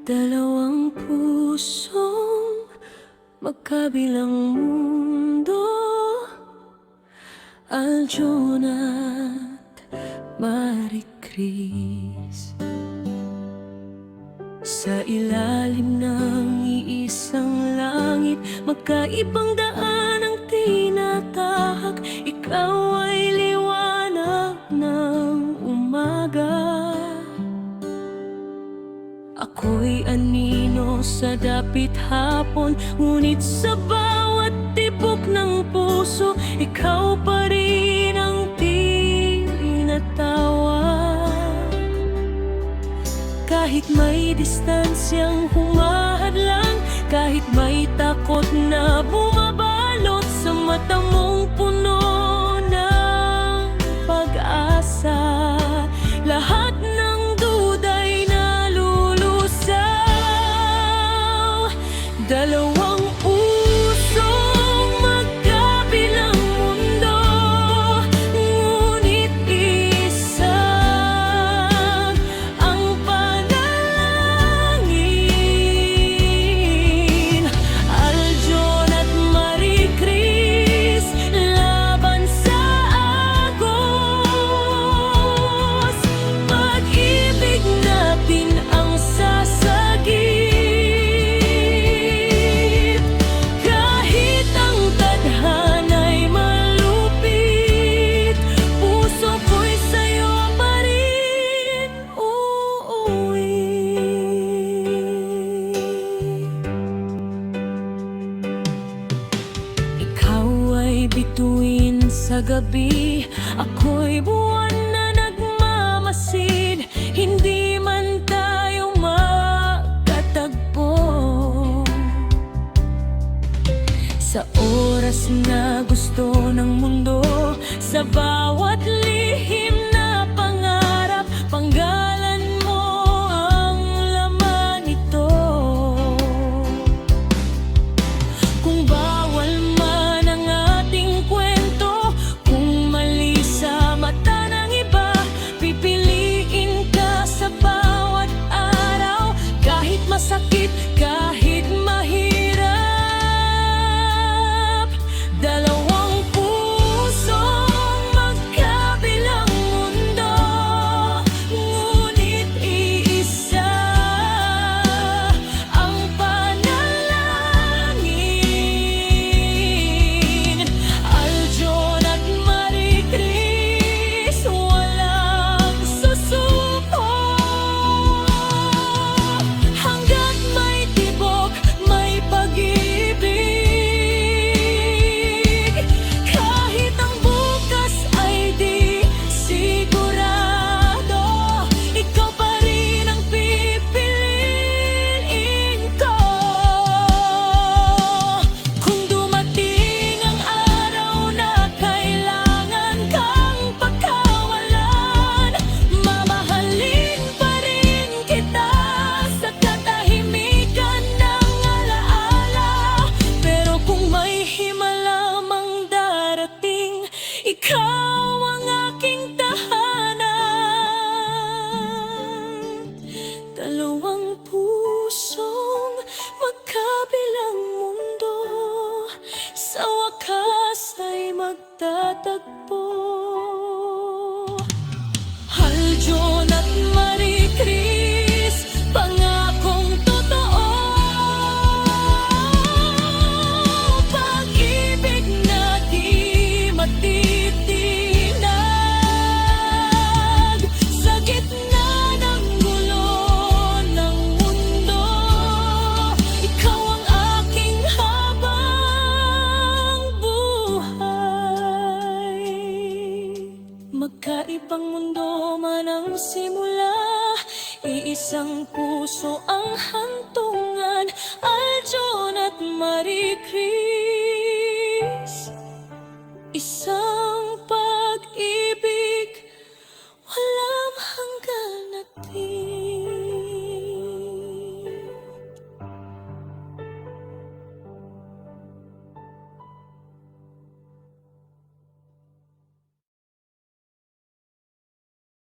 Dalawang pusong magkabilang mundo, Aljon at Marie Chris. Sa ilalim ng iisang langit, magkaibang daan ang tinatahak. Ikaw ay liwanag ng umaga, ako'y anino sa dapit hapon. Ngunit sa bawat tibok ng puso, ikaw pa rin ang tinatawag. Kahit may distansyang humahadlang, kahit may takot na bumabalot sa mata mong puno ng pag-asa, lahat ng duda'y nalulusaw. Dalawang pusong magkabilang mundo, ngunit isa ang panalangin. Aljon at Marie Chris, laban sa agos. Pag-ibig natin ang sasagip, kahit ang tadhana'y malupit. Puso ko'y sa'yo pa rin uuwi. Ikaw ay bituin sa gabi, ako'y buwan na nagmamasid. Hindi man tayo magkatagpo, sa oras na gusto ng mundo, sa bawat lihim na pangarap, panggalan mo ang laman nito. Kung bawal man ang ating kwento, kung mali sa mata ng iba, pipiliin ka sa bawat araw. Kahit masakit, kahit mahirap, dalawang pusong magkabilang mundo, ngunit iisa ang panalangin. Aljon at Marie Chris, walang susuko. Hangga't may tibok, may pag-ibig. Kahit ang bukas ay di sigurado, ikaw pa rin ang pipiliin ko. Kung dumating ang araw na kailangan kang pagkawalan, mamahalin pa rin kita sa katahimikan ng alaala. Pero kung may himala mang darating, ikaw ang aking tahanan. Dalawang pusong magkabilang mundo, sa wakas ay magtatagpo. Aljon at Marie Chris, pangakong totoo. Pag-ibig na di matitinag, sa gitna ng gulo ng mundo, ikaw ang aking habang buhay. Magkaibang mundo man ang simula, iisang puso ang hantungan. Aljon at Marie Chris, isang